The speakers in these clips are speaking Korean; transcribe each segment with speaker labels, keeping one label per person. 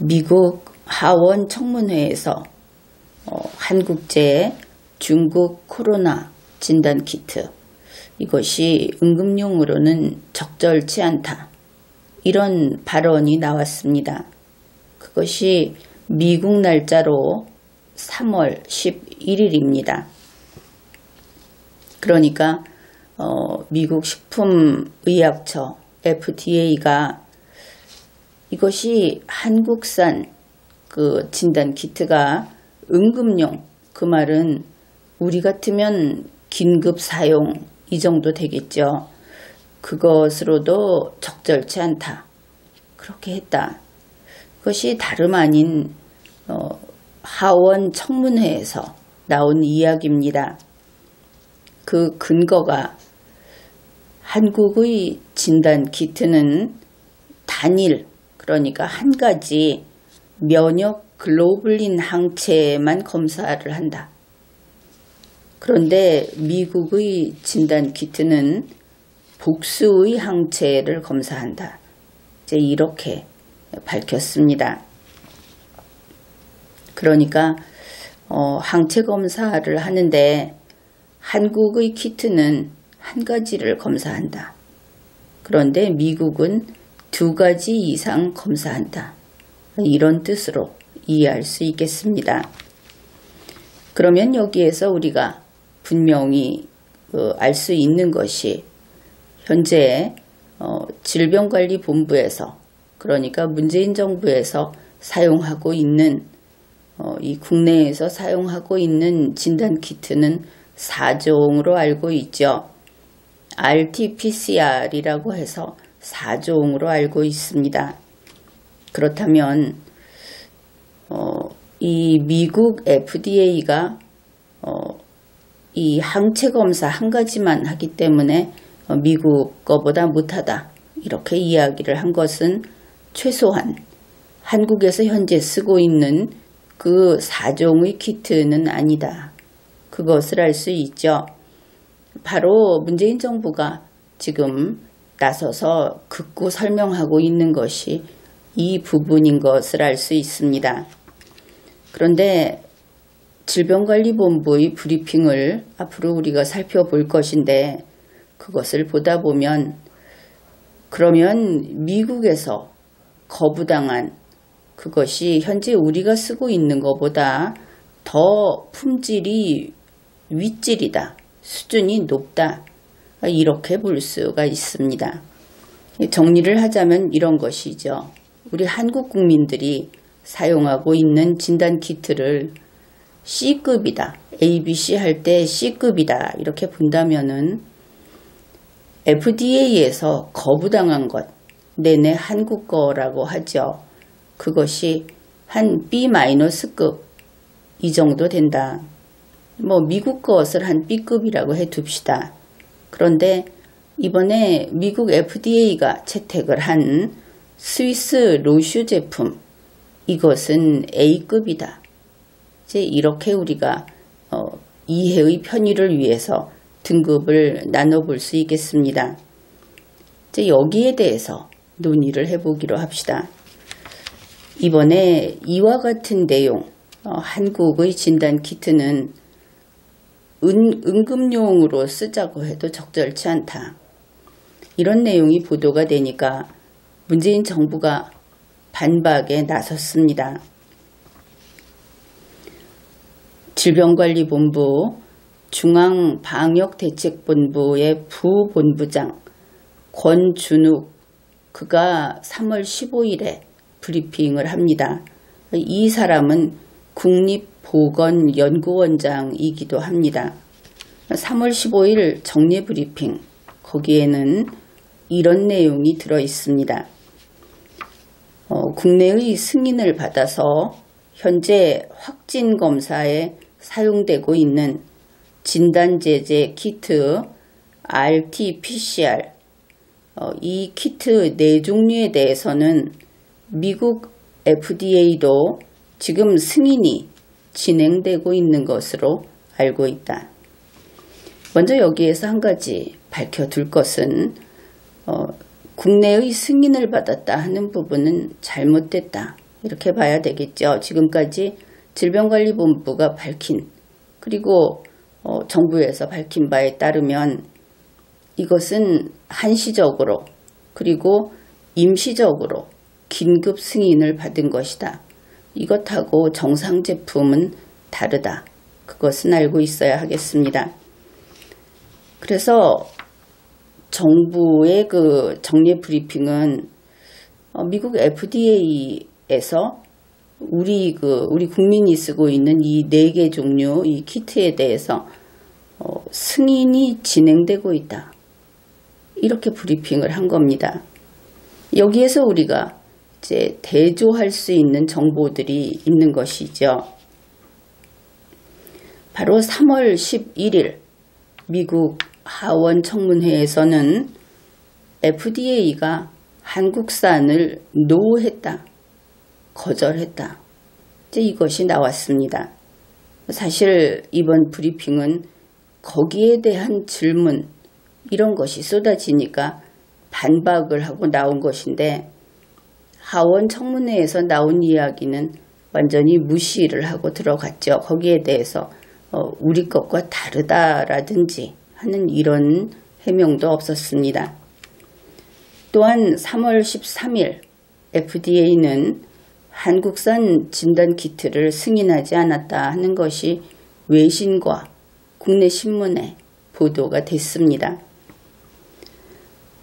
Speaker 1: 미국 하원 청문회에서 한국제 중국 코로나 진단키트, 이것이 응급용으로는 적절치 않다, 이런 발언이 나왔습니다. 그것이 미국 날짜로 3월 11일입니다. 그러니까 미국 식품의약처 FDA가 이것이 한국산 그 진단키트가 응급용, 그 말은 우리 같으면 긴급 사용 이 정도 되겠죠. 그것으로도 적절치 않다, 그렇게 했다. 그것이 다름 아닌 하원 청문회에서 나온 이야기입니다. 그 근거가 한국의 진단키트는 단일, 그러니까 한 가지 면역 글로불린 항체만 검사를 한다. 그런데 미국의 진단키트는 복수의 항체를 검사한다, 이제 이렇게 밝혔습니다. 그러니까 항체 검사를 하는데 한국의 키트는 한 가지를 검사한다. 그런데 미국은 두 가지 이상 검사한다, 이런 뜻으로 이해할 수 있겠습니다. 그러면 여기에서 우리가 분명히 알 수 있는 것이 현재 질병관리본부에서, 그러니까 문재인 정부에서 사용하고 있는 이 국내에서 사용하고 있는 진단키트는 4종으로 알고 있죠. RT-PCR이라고 해서 4종으로 알고 있습니다. 그렇다면 이 미국 FDA가 이 항체 검사 한 가지만 하기 때문에 미국 거보다 못하다, 이렇게 이야기를 한 것은 최소한 한국에서 현재 쓰고 있는 그 4종의 키트는 아니다, 그것을 알 수 있죠. 바로 문재인 정부가 지금 나서서 극구 설명하고 있는 것이 이 부분인 것을 알 수 있습니다. 그런데 질병관리본부의 브리핑을 앞으로 우리가 살펴볼 것인데, 그것을 보다 보면 그러면 미국에서 거부당한 그것이 현재 우리가 쓰고 있는 것보다 더 품질이 윗질이다, 수준이 높다, 이렇게 볼 수가 있습니다. 정리를 하자면 이런 것이죠. 우리 한국 국민들이 사용하고 있는 진단키트를 C급이다, ABC 할 때 C급이다, 이렇게 본다면은 FDA에서 거부당한 것, 내내 한국 거라고 하죠. 그것이 한 B-급 이 정도 된다. 미국 것을 한 B급이라고 해 둡시다. 그런데 이번에 미국 FDA가 채택을 한 스위스 로슈 제품, 이것은 A급이다. 이제 이렇게 우리가 이해의 편의를 위해서 등급을 나눠볼 수 있겠습니다. 이제 여기에 대해서 논의를 해보기로 합시다. 이번에 이와 같은 내용, 한국의 진단키트는 응급용으로 쓰자고 해도 적절치 않다, 이런 내용이 보도가 되니까 문재인 정부가 반박에 나섰습니다. 질병관리본부 중앙방역대책본부의 부본부장 권준욱, 그가 3월 15일에 브리핑을 합니다. 이 사람은 국립보건연구원장이기도 합니다. 3월 15일 정례 브리핑, 거기에는 이런 내용이 들어 있습니다. 국내의 승인을 받아서 현재 확진 검사에 사용되고 있는 진단제제 키트 RT-PCR, 이 키트 4종류에 대해서는 미국 FDA도 지금 승인이 진행되고 있는 것으로 알고 있다. 먼저 여기에서 한 가지 밝혀둘 것은 국내의 승인을 받았다 하는 부분은 잘못됐다, 이렇게 봐야 되겠죠. 지금까지 질병관리본부가 밝힌 그리고 정부에서 밝힌 바에 따르면 이것은 한시적으로 그리고 임시적으로 긴급 승인을 받은 것이다. 이것하고 정상 제품은 다르다. 그것은 알고 있어야 하겠습니다. 그래서 정부의 그 정례 브리핑은 미국 FDA에서 우리 국민이 쓰고 있는 이 4개 종류 이 키트에 대해서 승인이 진행되고 있다. 이렇게 브리핑을 한 겁니다. 여기에서 우리가 이제 대조할 수 있는 정보들이 있는 것이죠. 바로 3월 11일 미국 하원 청문회에서는 FDA가 한국산을 노했다. 거절했다. 이제 이것이 나왔습니다. 사실 이번 브리핑은 거기에 대한 질문 이런 것이 쏟아지니까 반박을 하고 나온 것인데 하원 청문회에서 나온 이야기는 완전히 무시를 하고 들어갔죠. 거기에 대해서 우리 것과 다르다라든지 하는 이런 해명도 없었습니다. 또한 3월 13일 FDA는 한국산 진단키트를 승인하지 않았다 하는 것이 외신과 국내 신문에 보도가 됐습니다.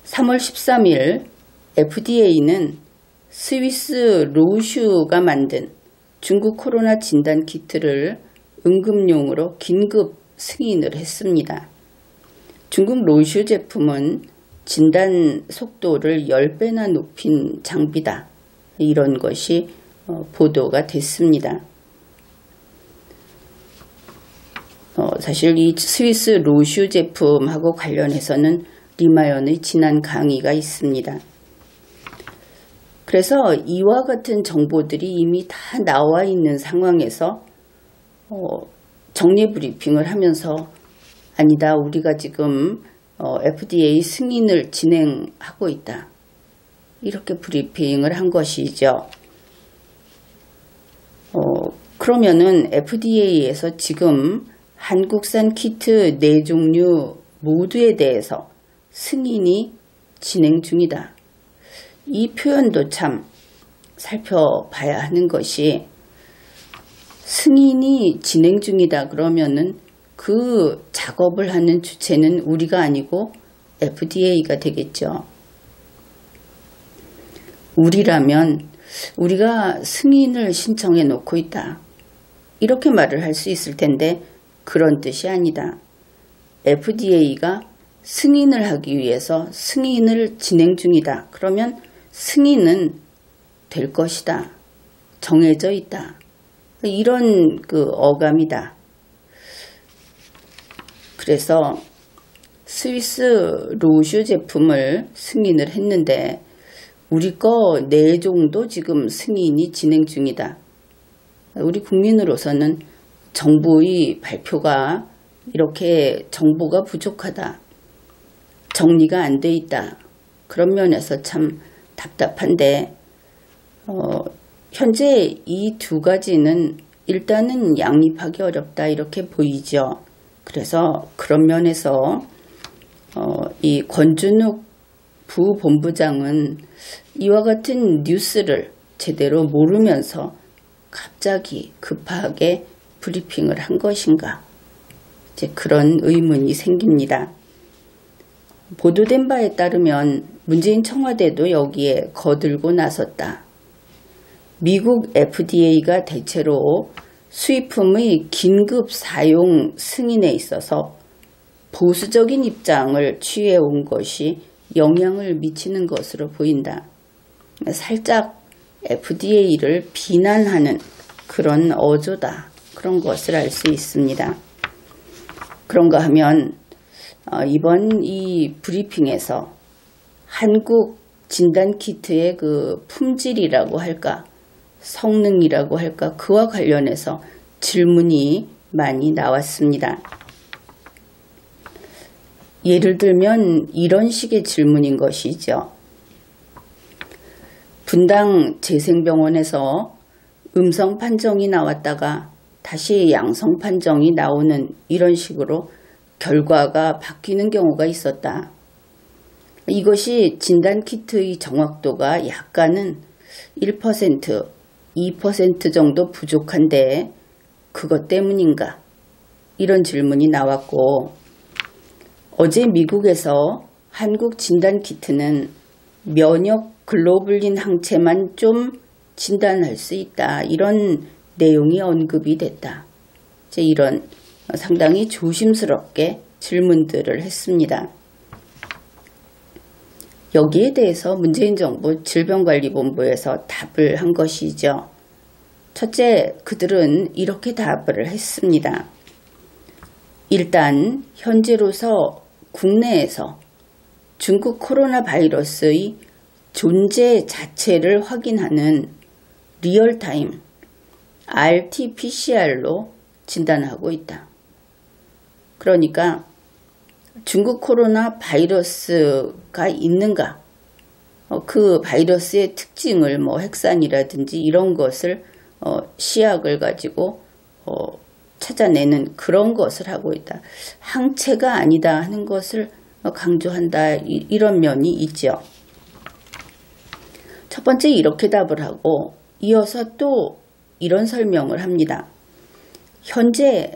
Speaker 1: 3월 13일 FDA는 스위스 로슈가 만든 중국 코로나 진단키트를 응급용으로 긴급 승인을 했습니다. 중국 로슈 제품은 진단 속도를 10배나 높인 장비다. 이런 것이 보도가 됐습니다. 사실 이 스위스 로슈 제품하고 관련해서는 리마연의 지난 강의가 있습니다. 그래서 이와 같은 정보들이 이미 다 나와 있는 상황에서 정례 브리핑을 하면서 아니다, 우리가 지금 FDA 승인을 진행하고 있다. 이렇게 브리핑을 한 것이죠. 그러면은 FDA에서 지금 한국산 키트 4종류 모두에 대해서 승인이 진행 중이다. 이 표현도 참 살펴봐야 하는 것이 승인이 진행 중이다 그러면은 그 작업을 하는 주체는 우리가 아니고 FDA가 되겠죠. 우리라면 우리가 승인을 신청해 놓고 있다. 이렇게 말을 할 수 있을 텐데 그런 뜻이 아니다. FDA가 승인을 하기 위해서 승인을 진행 중이다. 그러면 승인은 될 것이다. 정해져 있다. 이런 어감이다. 그래서 스위스 로슈 제품을 승인을 했는데 우리 거 4종도 지금 승인이 진행 중이다. 우리 국민으로서는 정부의 발표가 이렇게 정보가 부족하다. 정리가 안 돼 있다. 그런 면에서 참 답답한데 현재 이 2가지는 일단은 양립하기 어렵다 이렇게 보이죠. 그래서 그런 면에서 이 권준욱 부본부장은 이와 같은 뉴스를 제대로 모르면서 갑자기 급하게 브리핑을 한 것인가? 이제 그런 의문이 생깁니다. 보도된 바에 따르면 문재인 청와대도 여기에 거들고 나섰다. 미국 FDA가 대체로 수입품의 긴급 사용 승인에 있어서 보수적인 입장을 취해온 것이 영향을 미치는 것으로 보인다. 살짝 FDA를 비난하는 그런 어조다. 그런 것을 알 수 있습니다. 그런가 하면 이번 이 브리핑에서 한국 진단키트의 그 품질이라고 할까, 성능이라고 할까, 그와 관련해서 질문이 많이 나왔습니다. 예를 들면 이런 식의 질문인 것이죠. 분당 재생병원에서 음성 판정이 나왔다가 다시 양성 판정이 나오는 이런 식으로 결과가 바뀌는 경우가 있었다. 이것이 진단키트의 정확도가 약간은 1%, 2% 정도 부족한데 그것 때문인가? 이런 질문이 나왔고, 어제 미국에서 한국 진단키트는 면역 글로불린 항체만 좀 진단할 수 있다. 이런 내용이 언급이 됐다. 이런 상당히 조심스럽게 질문들을 했습니다. 여기에 대해서 문재인 정부 질병관리본부에서 답을 한 것이죠. 첫째, 그들은 이렇게 답을 했습니다. 일단 현재로서 국내에서 중국 코로나 바이러스의 존재 자체를 확인하는 리얼타임 RT-PCR로 진단하고 있다. 그러니까 중국 코로나 바이러스가 있는가, 그 바이러스의 특징을 핵산이라든지 이런 것을 시약을 가지고 찾아내는 그런 것을 하고 있다. 항체가 아니다 하는 것을 강조한다. 이런 면이 있죠. 첫 번째 이렇게 답을 하고 이어서 또 이런 설명을 합니다. 현재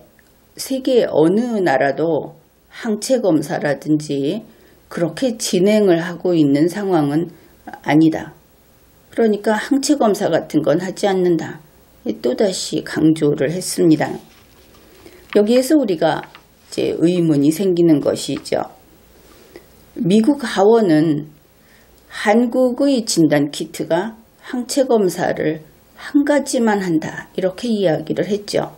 Speaker 1: 세계 어느 나라도 항체 검사라든지 그렇게 진행을 하고 있는 상황은 아니다. 그러니까 항체 검사 같은 건 하지 않는다. 또다시 강조를 했습니다. 여기에서 우리가 이제 의문이 생기는 것이죠. 미국 하원은 한국의 진단키트가 항체 검사를 한 가지만 한다. 이렇게 이야기를 했죠.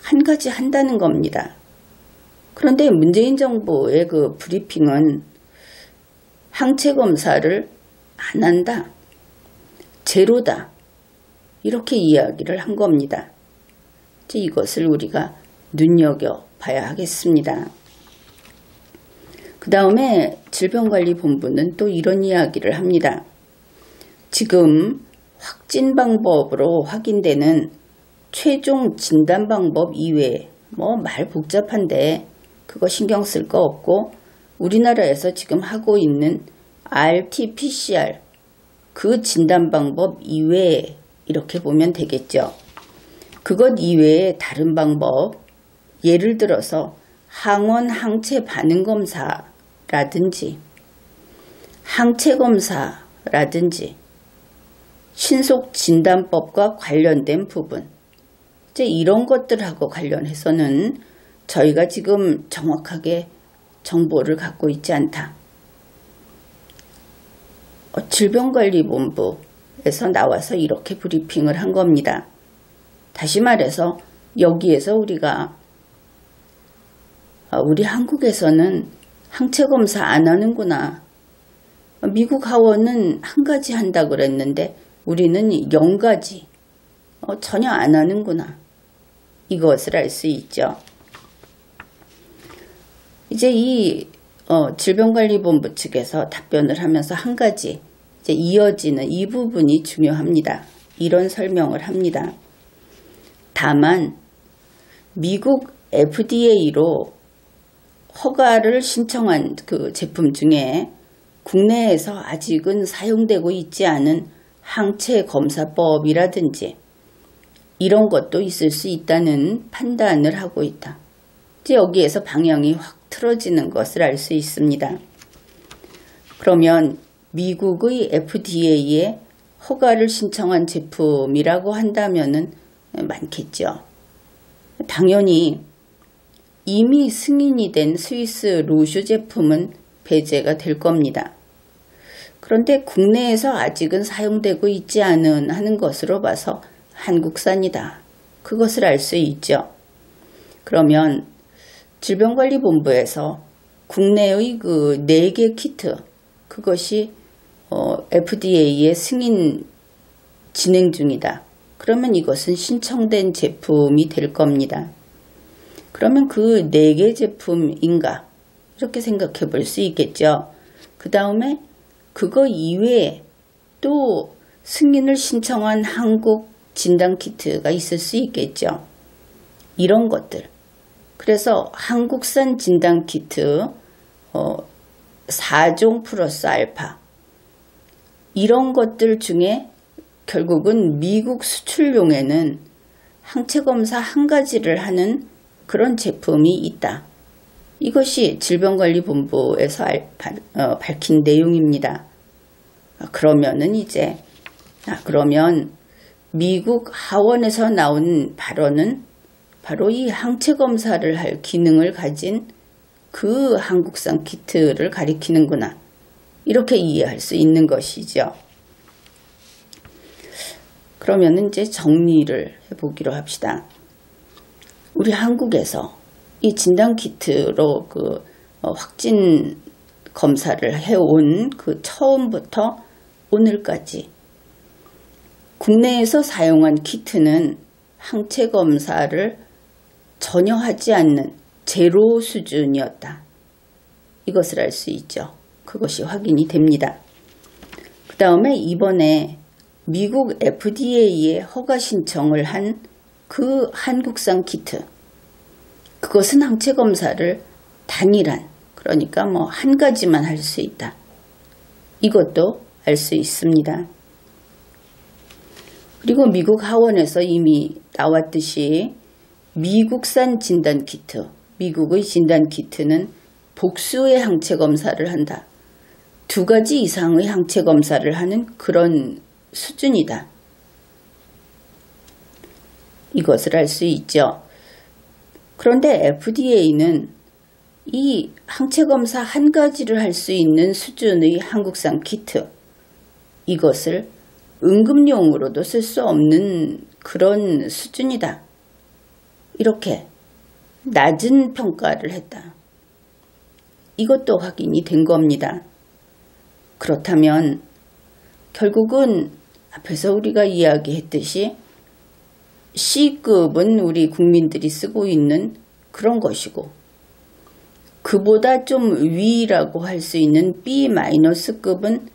Speaker 1: 한 가지 한다는 겁니다. 그런데 문재인 정부의 그 브리핑은 항체 검사를 안 한다. 제로다. 이렇게 이야기를 한 겁니다. 이것을 우리가 눈여겨봐야 하겠습니다. 그 다음에 질병관리본부는 또 이런 이야기를 합니다. 지금 확진 방법으로 확인되는 최종 진단 방법 이외에 말 복잡한데 그거 신경 쓸 거 없고 우리나라에서 지금 하고 있는 RT-PCR 그 진단 방법 이외에 이렇게 보면 되겠죠. 그것 이외에 다른 방법, 예를 들어서 항원 항체 반응 검사라든지 항체 검사라든지 신속 진단법과 관련된 부분, 이제 이런 것들하고 관련해서는 저희가 지금 정확하게 정보를 갖고 있지 않다. 질병관리본부에서 나와서 이렇게 브리핑을 한 겁니다. 다시 말해서 여기에서 우리 한국에서는 항체 검사 안 하는구나. 미국 하원은 한 가지 한다 그랬는데 우리는 0가지 전혀 안 하는구나. 이것을 알 수 있죠. 이제 이 질병관리본부 측에서 답변을 하면서 한 가지 이제 이어지는 이 부분이 중요합니다. 이런 설명을 합니다. 다만 미국 FDA로 허가를 신청한 그 제품 중에 국내에서 아직은 사용되고 있지 않은 항체 검사법이라든지 이런 것도 있을 수 있다는 판단을 하고 있다. 이제 여기에서 방향이 확 틀어지는 것을 알 수 있습니다. 그러면 미국의 FDA에 허가를 신청한 제품이라고 한다면은 많겠죠. 당연히 이미 승인이 된 스위스 루슈 제품은 배제가 될 겁니다. 그런데 국내에서 아직은 사용되고 있지 않은 하는 것으로 봐서 한국산이다. 그것을 알 수 있죠. 그러면 질병관리본부에서 국내의 그 4개 키트, 그것이 FDA의 승인 진행 중이다. 그러면 이것은 신청된 제품이 될 겁니다. 그러면 그 4개 제품인가? 이렇게 생각해 볼 수 있겠죠. 그 다음에 그거 이외에 또 승인을 신청한 한국 진단키트가 있을 수 있겠죠. 이런 것들. 그래서 한국산 진단키트 4종 플러스 알파 이런 것들 중에 결국은 미국 수출용에는 항체검사 한 가지를 하는 그런 제품이 있다. 이것이 질병관리본부에서 밝힌 내용입니다. 그러면은 이제 그러면 미국 하원에서 나온 발언은 바로 이 항체검사를 할 기능을 가진 그 한국산 키트를 가리키는구나. 이렇게 이해할 수 있는 것이죠. 그러면 이제 정리를 해보기로 합시다. 우리 한국에서 이 진단키트로 확진 검사를 해온 그 처음부터 오늘까지 국내에서 사용한 키트는 항체 검사를 전혀 하지 않는 제로 수준이었다. 이것을 알 수 있죠. 그것이 확인이 됩니다. 그 다음에 이번에 미국 FDA에 허가 신청을 한 그 한국산 키트, 그것은 항체 검사를 단일한, 그러니까 한 가지만 할 수 있다. 이것도 알 수 있습니다. 그리고 미국 하원에서 이미 나왔듯이 미국산 진단키트, 미국의 진단키트는 복수의 항체 검사를 한다. 2가지 이상의 항체 검사를 하는 그런 수준이다. 이것을 알 수 있죠. 그런데 FDA는 이 항체 검사 한 가지를 할 수 있는 수준의 한국산 키트, 이것을 응급용으로도 쓸 수 없는 그런 수준이다. 이렇게 낮은 평가를 했다. 이것도 확인이 된 겁니다. 그렇다면 결국은 앞에서 우리가 이야기했듯이 C급은 우리 국민들이 쓰고 있는 그런 것이고, 그보다 좀 위라고 할 수 있는 B-급은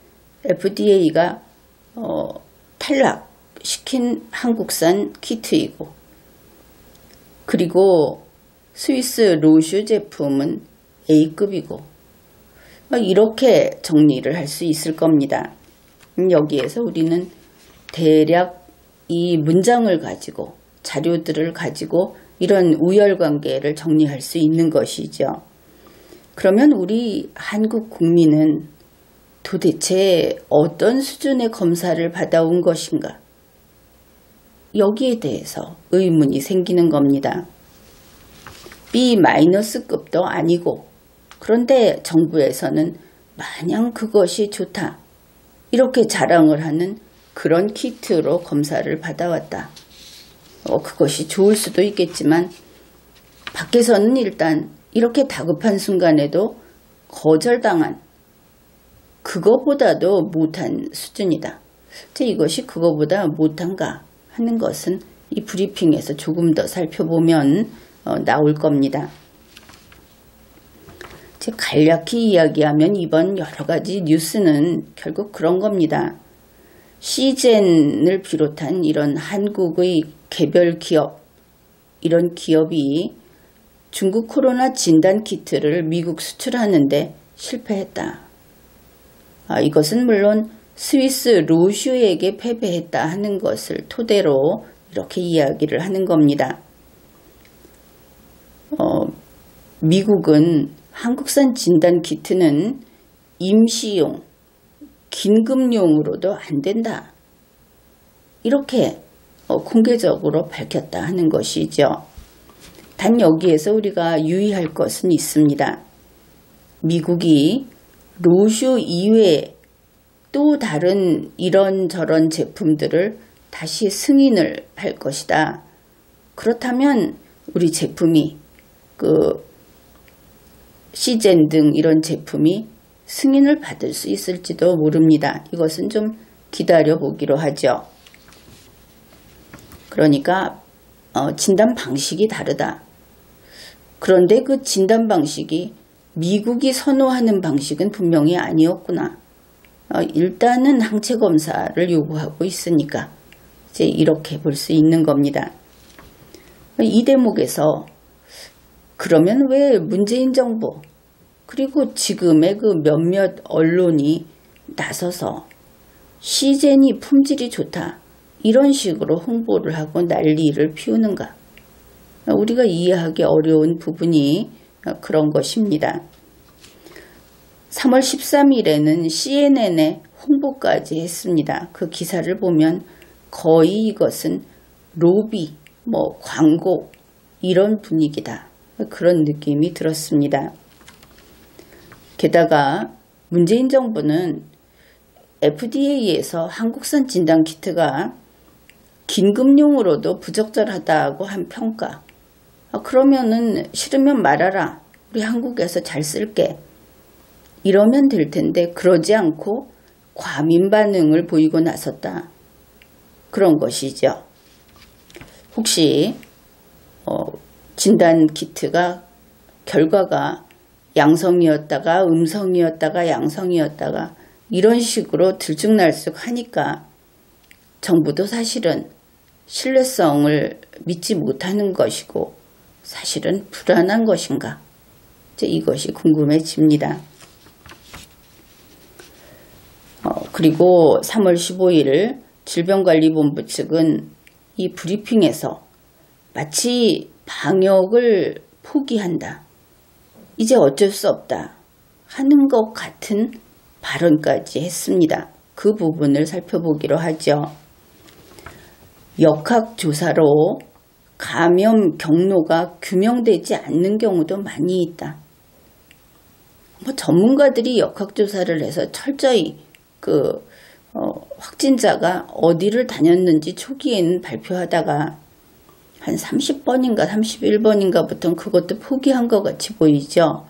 Speaker 1: FDA가 탈락시킨 한국산 키트이고, 그리고 스위스 로슈 제품은 A급이고, 이렇게 정리를 할 수 있을 겁니다. 여기에서 우리는 대략 이 문장을 가지고, 자료들을 가지고 이런 우열관계를 정리할 수 있는 것이죠. 그러면 우리 한국 국민은 도대체 어떤 수준의 검사를 받아온 것인가? 여기에 대해서 의문이 생기는 겁니다. B-급도 아니고, 그런데 정부에서는 마냥 그것이 좋다, 이렇게 자랑을 하는 그런 키트로 검사를 받아왔다. 그것이 좋을 수도 있겠지만 밖에서는 일단 이렇게 다급한 순간에도 거절당한, 그거보다도 못한 수준이다. 이것이 그거보다 못한가 하는 것은 이 브리핑에서 조금 더 살펴보면 나올 겁니다. 간략히 이야기하면 이번 여러 가지 뉴스는 결국 그런 겁니다. 시젠을 비롯한 이런 한국의 개별 기업, 이런 기업이 중국 코로나 진단키트를 미국 수출하는데 실패했다. 이것은 물론 스위스 로슈에게 패배했다 하는 것을 토대로 이렇게 이야기를 하는 겁니다. 미국은 한국산 진단키트는 임시용, 긴급용으로도 안 된다. 이렇게 공개적으로 밝혔다 하는 것이죠. 단 여기에서 우리가 유의할 것은 있습니다. 미국이 로슈 이외에 또 다른 이런저런 제품들을 다시 승인을 할 것이다. 그렇다면 우리 제품이 시젠 등 이런 제품이 승인을 받을 수 있을지도 모릅니다. 이것은 좀 기다려 보기로 하죠. 그러니까 진단 방식이 다르다. 그런데 그 진단 방식이 미국이 선호하는 방식은 분명히 아니었구나. 일단은 항체 검사를 요구하고 있으니까 이제 이렇게 볼 수 있는 겁니다. 이 대목에서 그러면 왜 문재인 정부 그리고 지금의 그 몇몇 언론이 나서서 시제니 품질이 좋다 이런 식으로 홍보를 하고 난리를 피우는가? 우리가 이해하기 어려운 부분이 그런 것입니다. 3월 13일에는 CNN에 홍보까지 했습니다. 그 기사를 보면 거의 이것은 로비, 광고 이런 분위기다. 그런 느낌이 들었습니다. 게다가 문재인 정부는 FDA에서 한국산 진단키트가 긴급용으로도 부적절하다고 한 평가. 그러면은 싫으면 말아라. 우리 한국에서 잘 쓸게. 이러면 될 텐데 그러지 않고 과민 반응을 보이고 나섰다. 그런 것이죠. 혹시 진단키트가 결과가 양성이었다가 음성이었다가 양성이었다가 이런 식으로 들쭉날쭉 하니까 정부도 사실은 신뢰성을 믿지 못하는 것이고 사실은 불안한 것인가? 이것이 궁금해집니다. 그리고 3월 15일 질병관리본부 측은 이 브리핑에서 마치 방역을 포기한다. 이제 어쩔 수 없다. 하는 것 같은 발언까지 했습니다. 그 부분을 살펴보기로 하죠. 역학조사로 감염 경로가 규명되지 않는 경우도 많이 있다. 전문가들이 역학조사를 해서 철저히 확진자가 어디를 다녔는지 초기에는 발표하다가 한 30번인가 31번인가부터는 그것도 포기한 것 같이 보이죠.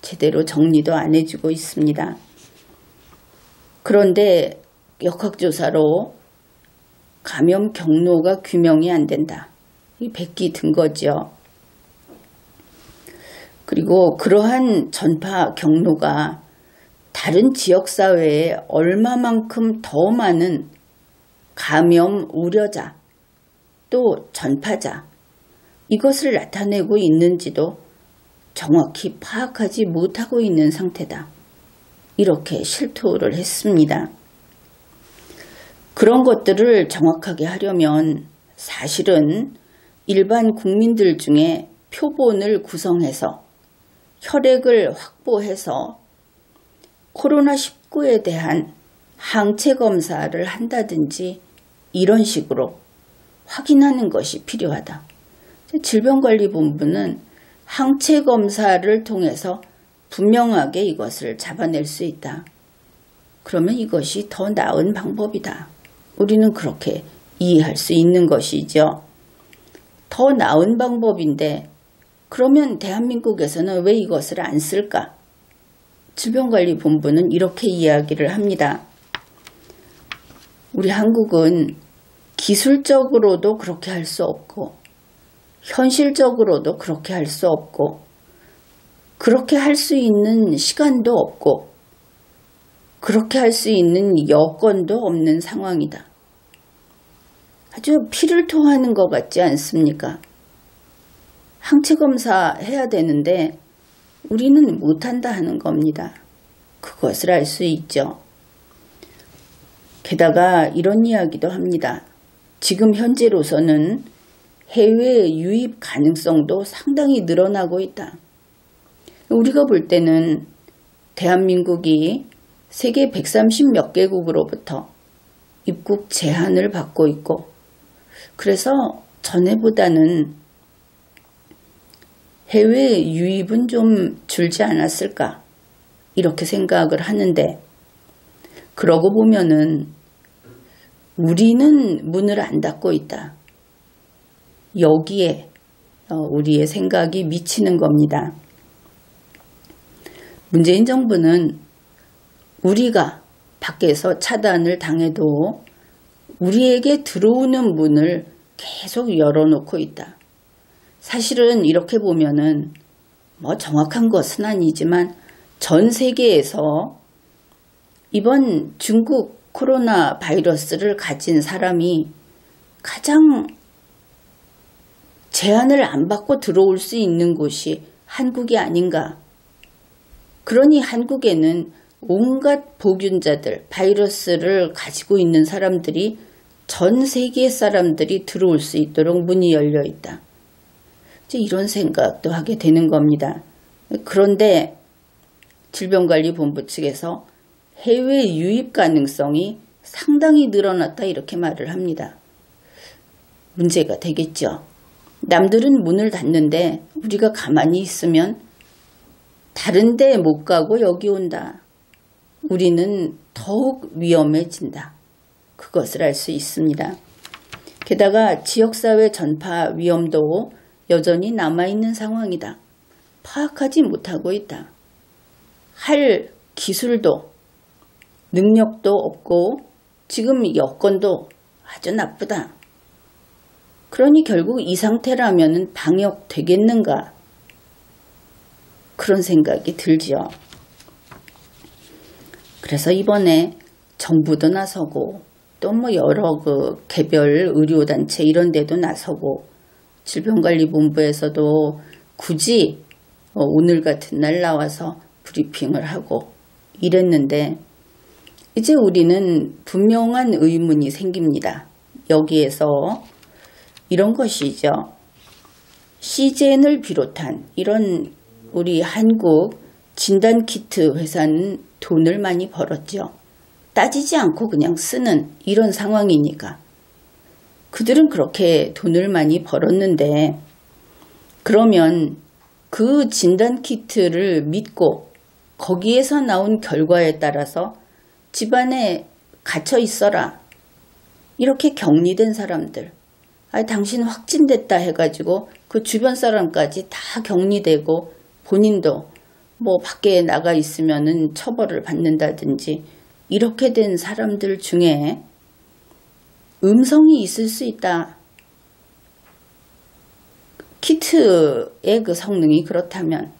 Speaker 1: 제대로 정리도 안 해주고 있습니다. 그런데 역학조사로 감염 경로가 규명이 안 된다. 이 백기 든 거죠. 그리고 그러한 전파 경로가 다른 지역사회에 얼마만큼 더 많은 감염 우려자 또 전파자 이것을 나타내고 있는지도 정확히 파악하지 못하고 있는 상태다. 이렇게 실토를 했습니다. 그런 것들을 정확하게 하려면 사실은 일반 국민들 중에 표본을 구성해서 혈액을 확보해서 코로나19에 대한 항체 검사를 한다든지 이런 식으로 확인하는 것이 필요하다. 질병관리본부는 항체 검사를 통해서 분명하게 이것을 잡아낼 수 있다. 그러면 이것이 더 나은 방법이다. 우리는 그렇게 이해할 수 있는 것이죠. 더 나은 방법인데 그러면 대한민국에서는 왜 이것을 안 쓸까? 질병관리본부는 이렇게 이야기를 합니다. 우리 한국은 기술적으로도 그렇게 할 수 없고 현실적으로도 그렇게 할 수 없고 그렇게 할 수 있는 시간도 없고 그렇게 할 수 있는 여건도 없는 상황이다. 아주 피를 토하는 것 같지 않습니까? 항체 검사 해야 되는데 우리는 못한다 하는 겁니다. 그것을 알 수 있죠. 게다가 이런 이야기도 합니다. 지금 현재로서는 해외 유입 가능성도 상당히 늘어나고 있다. 우리가 볼 때는 대한민국이 세계 130몇 개국으로부터 입국 제한을 받고 있고 그래서 전에보다는 해외 유입은 좀 줄지 않았을까 이렇게 생각을 하는데 그러고 보면은 우리는 문을 안 닫고 있다. 여기에 우리의 생각이 미치는 겁니다. 문재인 정부는 우리가 밖에서 차단을 당해도 우리에게 들어오는 문을 계속 열어놓고 있다. 사실은 이렇게 보면은 정확한 것은 아니지만 전 세계에서 이번 중국 코로나 바이러스를 가진 사람이 가장 제한을 안 받고 들어올 수 있는 곳이 한국이 아닌가. 그러니 한국에는 온갖 보균자들, 바이러스를 가지고 있는 사람들이 전 세계 사람들이 들어올 수 있도록 문이 열려 있다. 이제 이런 생각도 하게 되는 겁니다. 그런데 질병관리본부 측에서 해외 유입 가능성이 상당히 늘어났다 이렇게 말을 합니다. 문제가 되겠죠. 남들은 문을 닫는데 우리가 가만히 있으면 다른 데 못 가고 여기 온다. 우리는 더욱 위험해진다. 그것을 알 수 있습니다. 게다가 지역사회 전파 위험도 여전히 남아있는 상황이다. 파악하지 못하고 있다. 할 기술도 능력도 없고 지금 여건도 아주 나쁘다. 그러니 결국 이 상태라면 방역 되겠는가? 그런 생각이 들지요. 그래서 이번에 정부도 나서고 또 뭐 여러 개별 의료단체 이런 데도 나서고 질병관리본부에서도 굳이 오늘 같은 날 나와서 브리핑을 하고 이랬는데 이제 우리는 분명한 의문이 생깁니다. 여기에서 이런 것이죠. 시젠을 비롯한 이런 우리 한국 진단키트 회사는 돈을 많이 벌었죠. 따지지 않고 그냥 쓰는 이런 상황이니까. 그들은 그렇게 돈을 많이 벌었는데 그러면 그 진단키트를 믿고 거기에서 나온 결과에 따라서 집안에 갇혀 있어라. 이렇게 격리된 사람들. 당신 확진됐다 해가지고 그 주변 사람까지 다 격리되고 본인도 뭐 밖에 나가 있으면은 처벌을 받는다든지 이렇게 된 사람들 중에 음성이 있을 수 있다. 키트의 그 성능이 그렇다면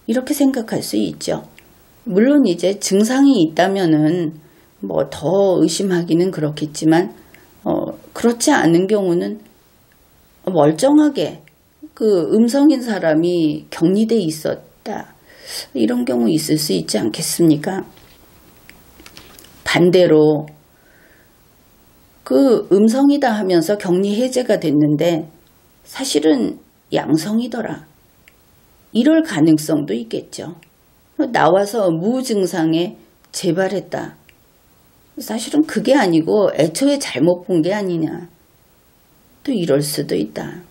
Speaker 1: 이렇게 생각할 수 있죠. 물론 이제 증상이 있다면은 뭐 더 의심하기는 그렇겠지만 그렇지 않은 경우는 멀쩡하게 그 음성인 사람이 격리돼 있었다. 이런 경우 있을 수 있지 않겠습니까? 반대로 그 음성이다 하면서 격리 해제가 됐는데 사실은 양성이더라. 이럴 가능성도 있겠죠. 나와서 무증상에 재발했다. 사실은 그게 아니고 애초에 잘못 본 게 아니냐. 또 이럴 수도 있다.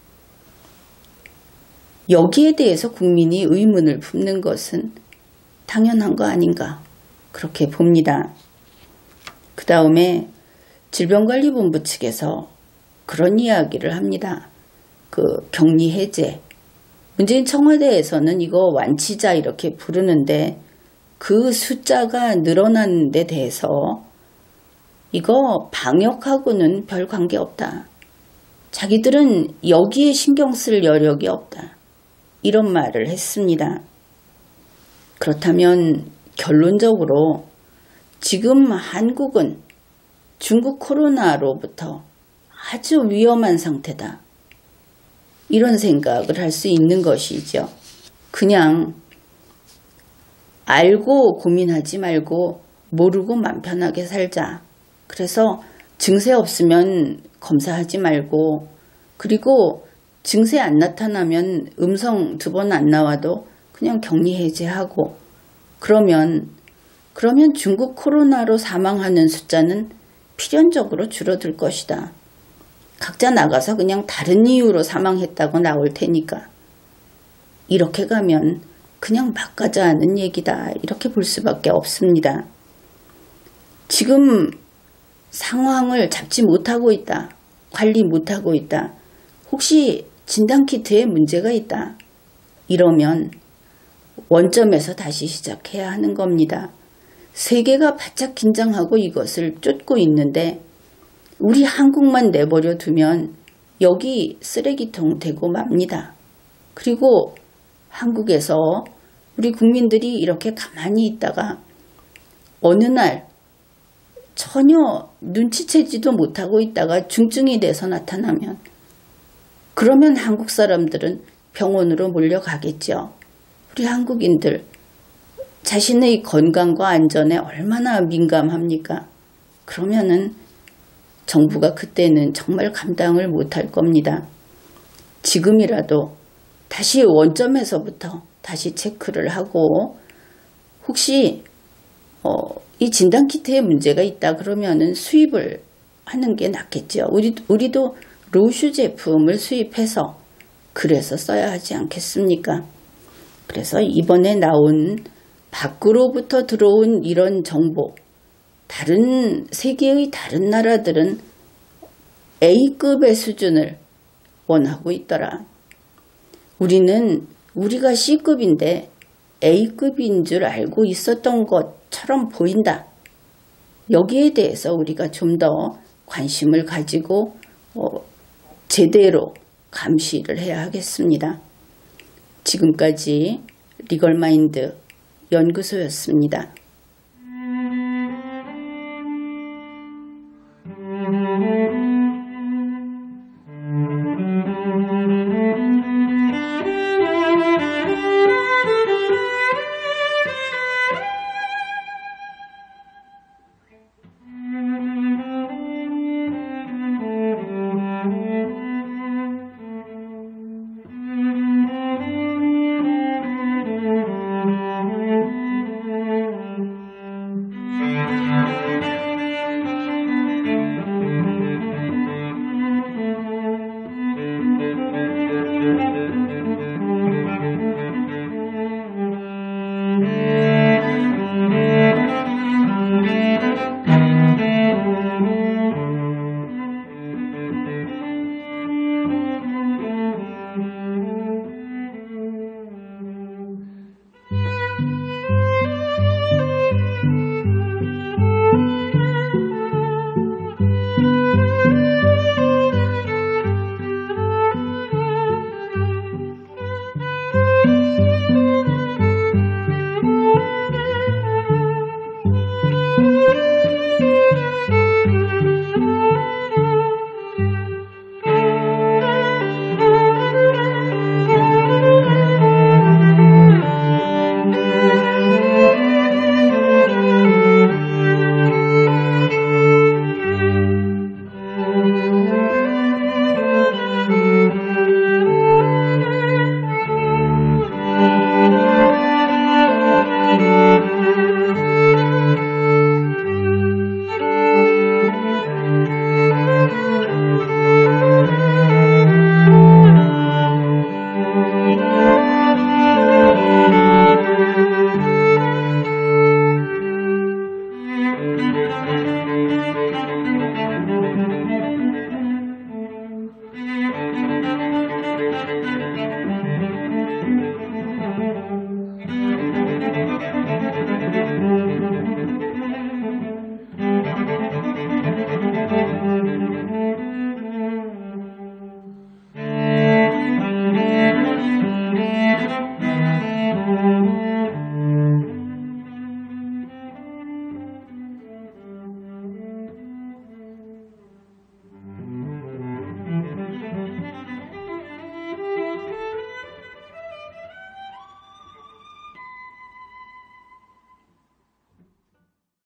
Speaker 1: 여기에 대해서 국민이 의문을 품는 것은 당연한 거 아닌가. 그렇게 봅니다. 그 다음에 질병관리본부 측에서 그런 이야기를 합니다. 그 격리 해제. 문재인 청와대에서는 이거 완치자 이렇게 부르는데 그 숫자가 늘어나는 데 대해서 이거 방역하고는 별 관계없다. 자기들은 여기에 신경 쓸 여력이 없다. 이런 말을 했습니다. 그렇다면 결론적으로 지금 한국은 중국 코로나로부터 아주 위험한 상태다. 이런 생각을 할 수 있는 것이죠. 그냥 알고 고민하지 말고 모르고 맘 편하게 살자. 그래서 증세 없으면 검사하지 말고 그리고 증세 안 나타나면 음성 2번 안 나와도 그냥 격리 해제하고 그러면 중국 코로나로 사망하는 숫자는 필연적으로 줄어들 것이다. 각자 나가서 그냥 다른 이유로 사망했다고 나올 테니까 이렇게 가면 그냥 막 가자 하는 얘기다. 이렇게 볼 수밖에 없습니다. 지금 상황을 잡지 못하고 있다. 관리 못하고 있다. 혹시 진단키트에 문제가 있다. 이러면 원점에서 다시 시작해야 하는 겁니다. 세계가 바짝 긴장하고 이것을 쫓고 있는데 우리 한국만 내버려 두면 여기 쓰레기통 되고 맙니다. 그리고 한국에서 우리 국민들이 이렇게 가만히 있다가 어느 날 전혀 눈치채지도 못하고 있다가 중증이 돼서 나타나면, 그러면 한국 사람들은 병원으로 몰려가겠죠. 우리 한국인들 자신의 건강과 안전에 얼마나 민감합니까? 그러면은 정부가 그때는 정말 감당을 못할 겁니다. 지금이라도 다시 원점에서부터 다시 체크를 하고, 혹시 이 진단키트에 문제가 있다 그러면은 수입을 하는 게 낫겠죠. 우리도 로슈 제품을 수입해서 그래서 써야 하지 않겠습니까? 그래서 이번에 나온 밖으로부터 들어온 이런 정보, 세계의 다른 나라들은 A급의 수준을 원하고 있더라. 우리가 C급인데 A급인 줄 알고 있었던 것처럼 보인다. 여기에 대해서 우리가 좀 더 관심을 가지고 제대로 감시를 해야 하겠습니다. 지금까지 리걸마인드 연구소였습니다.